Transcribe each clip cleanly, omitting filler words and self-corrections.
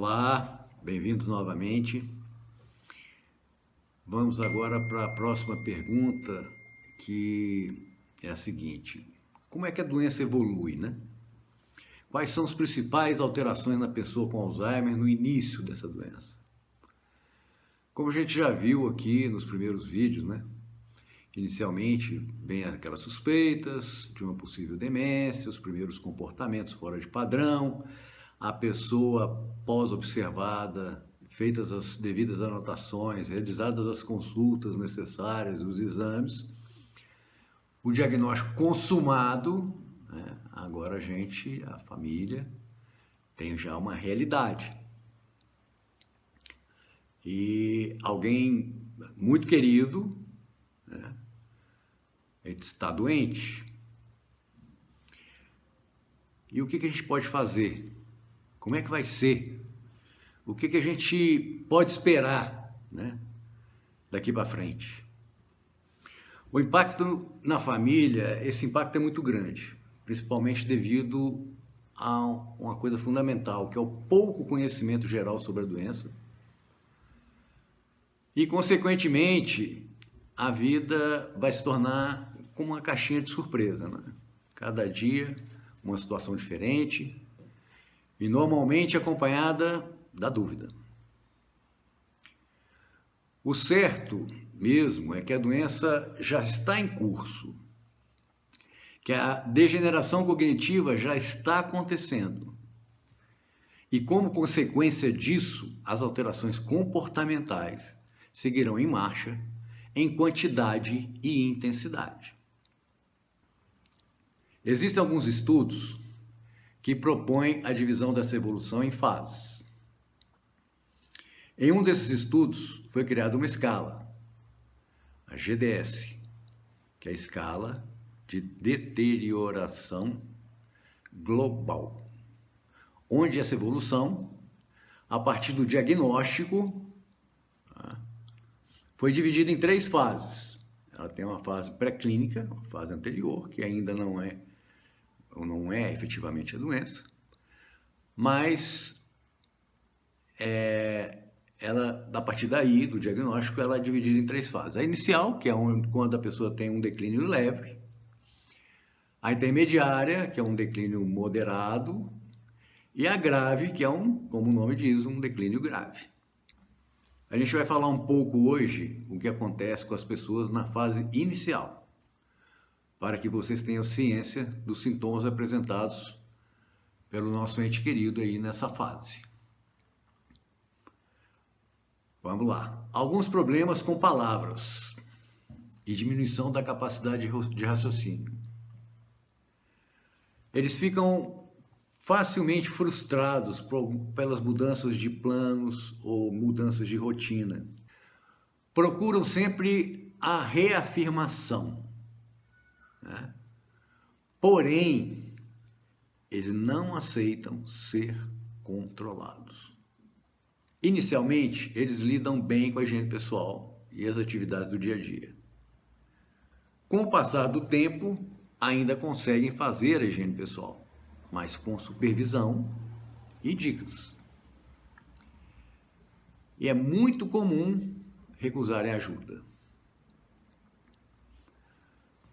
Olá, bem-vindos novamente. Vamos agora para a próxima pergunta, que é a seguinte: como é que a doença evolui, né? Quais são as principais alterações na pessoa com Alzheimer no início dessa doença? Como a gente já viu aqui nos primeiros vídeos, né? Inicialmente, vem aquelas suspeitas de uma possível demência, os primeiros comportamentos fora de padrão, a pessoa pós-observada, feitas as devidas anotações, realizadas as consultas necessárias, os exames, o diagnóstico consumado, né? Agora a família, tem já uma realidade. E alguém muito querido, né, está doente. E o que a gente pode fazer? Como é que vai ser? O que a gente pode esperar, né, daqui para frente? O impacto na família, esse impacto é muito grande, principalmente devido a uma coisa fundamental, que é o pouco conhecimento geral sobre a doença. E, consequentemente, a vida vai se tornar como uma caixinha de surpresa, né? Cada dia uma situação diferente e normalmente acompanhada da dúvida. O certo mesmo é que a doença já está em curso, que a degeneração cognitiva já está acontecendo. E como consequência disso, as alterações comportamentais seguirão em marcha em quantidade e intensidade. Existem alguns estudos que propõem a divisão dessa evolução em fases. Em um desses estudos foi criada uma escala, a GDS, que é a escala de deterioração global, onde essa evolução, a partir do diagnóstico, foi dividida em 3 fases. Ela tem uma fase pré-clínica, uma fase anterior, que ainda não é efetivamente a doença, mas ela, a partir daí, do diagnóstico, ela é dividida em 3 fases. A inicial, que é quando a pessoa tem um declínio leve, a intermediária, que é um declínio moderado, e a grave, que é como o nome diz, um declínio grave. A gente vai falar um pouco hoje o que acontece com as pessoas na fase inicial, para que vocês tenham ciência dos sintomas apresentados pelo nosso ente querido aí nessa fase. Vamos lá. Alguns problemas com palavras e diminuição da capacidade de raciocínio. Eles ficam facilmente frustrados pelas mudanças de planos ou mudanças de rotina. Procuram sempre a reafirmação, né? Porém, eles não aceitam ser controlados. Inicialmente, eles lidam bem com a higiene pessoal e as atividades do dia a dia. Com o passar do tempo, ainda conseguem fazer a higiene pessoal, mas com supervisão e dicas. E é muito comum recusarem ajuda.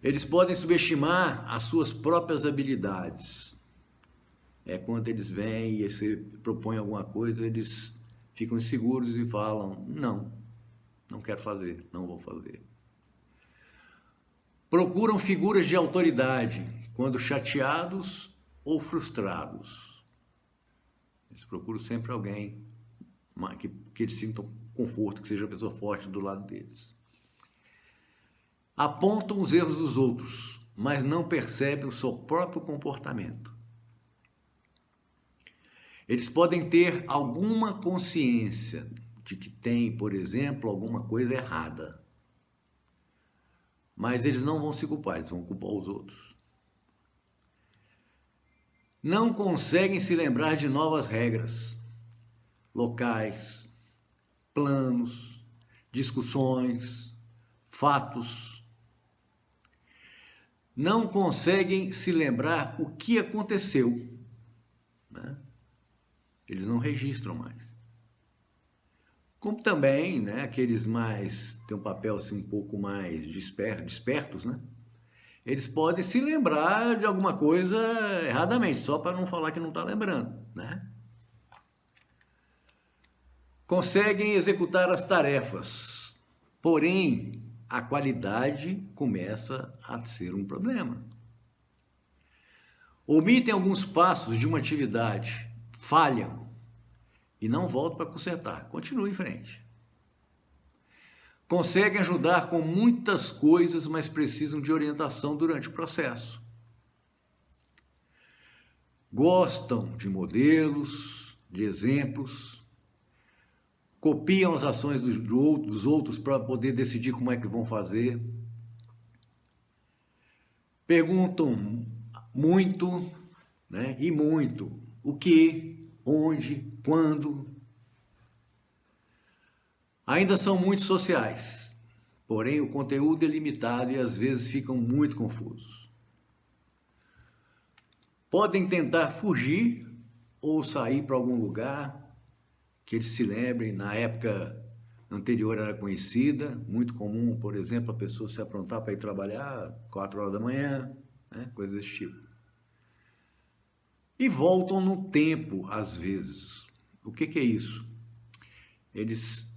Eles podem subestimar as suas próprias habilidades. Quando eles vêm e você propõe alguma coisa, eles ficam inseguros e falam: não quero fazer, não vou fazer. Procuram figuras de autoridade quando chateados ou frustrados. Eles procuram sempre alguém que eles sintam conforto, que seja uma pessoa forte do lado deles. Apontam os erros dos outros, mas não percebem o seu próprio comportamento. Eles podem ter alguma consciência de que tem, por exemplo, alguma coisa errada, mas eles não vão se culpar, eles vão culpar os outros. Não conseguem se lembrar de novas regras, locais, planos, discussões, fatos. Não conseguem se lembrar o que aconteceu, né? eles não registram mais. Como também, né, aqueles mais, têm um papel assim, um pouco mais despertos, né? Eles podem se lembrar de alguma coisa erradamente, só para não falar que não está lembrando, né? Conseguem executar as tarefas, porém, a qualidade começa a ser um problema. Omitem alguns passos de uma atividade, falham e não voltam para consertar. Continua em frente. Conseguem ajudar com muitas coisas, mas precisam de orientação durante o processo. Gostam de modelos, de exemplos, copiam as ações dos outros para poder decidir como é que vão fazer. Perguntam muito, né? E muito. O que, onde, quando. Ainda são muito sociais, porém o conteúdo é limitado e às vezes ficam muito confusos. Podem tentar fugir ou sair para algum lugar que eles se lembrem, na época anterior era conhecida, muito comum, por exemplo, a pessoa se aprontar para ir trabalhar 4 horas da manhã, né? Coisas desse tipo. E voltam no tempo, às vezes. O que é isso? Eles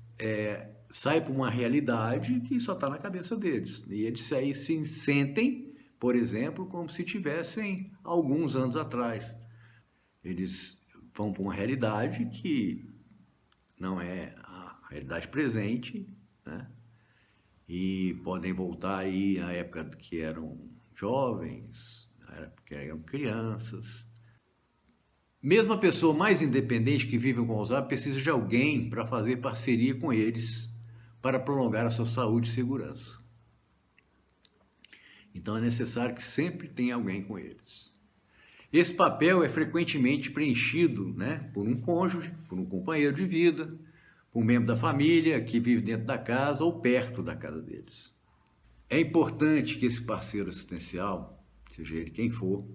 saem para uma realidade que só está na cabeça deles. E eles aí se sentem, por exemplo, como se tivessem alguns anos atrás. Eles vão para uma realidade que não é a realidade presente, né? E podem voltar aí à época que eram jovens, à época que eram crianças. Mesmo a pessoa mais independente que vive com Alzheimer precisa de alguém para fazer parceria com eles para prolongar a sua saúde e segurança. Então é necessário que sempre tenha alguém com eles. Esse papel é frequentemente preenchido, né, por um cônjuge, por um companheiro de vida, por um membro da família que vive dentro da casa ou perto da casa deles. É importante que esse parceiro assistencial, seja ele quem for,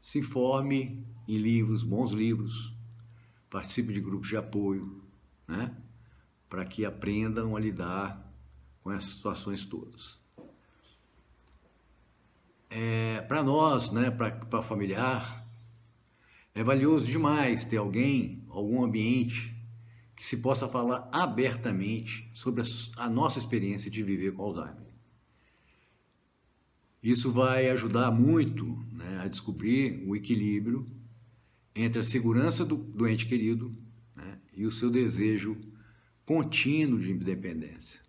se informe em livros, bons livros, participe de grupos de apoio, né, para que aprendam a lidar com essas situações todas. Para nós, né, para familiar, é valioso demais ter alguém, algum ambiente que se possa falar abertamente sobre a nossa experiência de viver com Alzheimer. Isso vai ajudar muito, né, a descobrir o equilíbrio entre a segurança do doente querido, né, e o seu desejo contínuo de independência.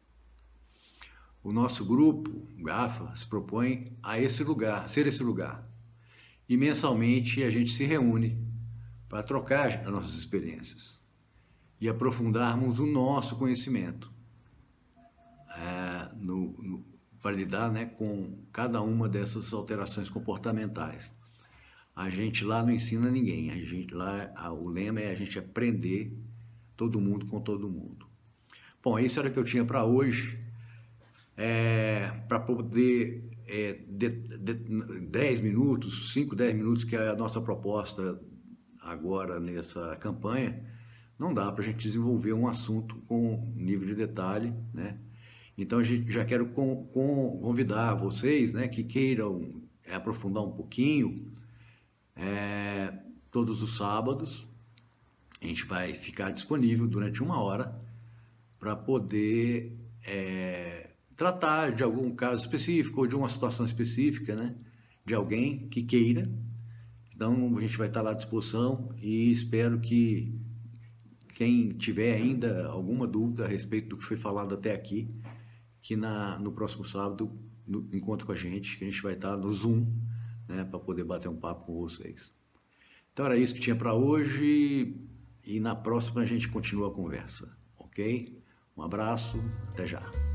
O nosso grupo, o GAFA, se propõe a ser esse lugar. E mensalmente a gente se reúne para trocar as nossas experiências e aprofundarmos o nosso conhecimento para lidar, né, com cada uma dessas alterações comportamentais. A gente lá não ensina ninguém, o lema é a gente aprender todo mundo com todo mundo. Bom, isso era o que eu tinha para hoje, para poder 10 minutos, 5, 10 minutos, que é a nossa proposta agora nessa campanha, não dá para a gente desenvolver um assunto com nível de detalhe, né? Então, já quero convidar vocês, né, que queiram aprofundar um pouquinho, todos os sábados, a gente vai ficar disponível durante 1 hora para poder tratar de algum caso específico ou de uma situação específica, né, de alguém que queira. Então, a gente vai estar lá à disposição e espero que quem tiver ainda alguma dúvida a respeito do que foi falado até aqui, que no próximo sábado encontre com a gente, que a gente vai estar no Zoom, né, para poder bater um papo com vocês. Então era isso que tinha para hoje e na próxima a gente continua a conversa, ok? Um abraço, até já.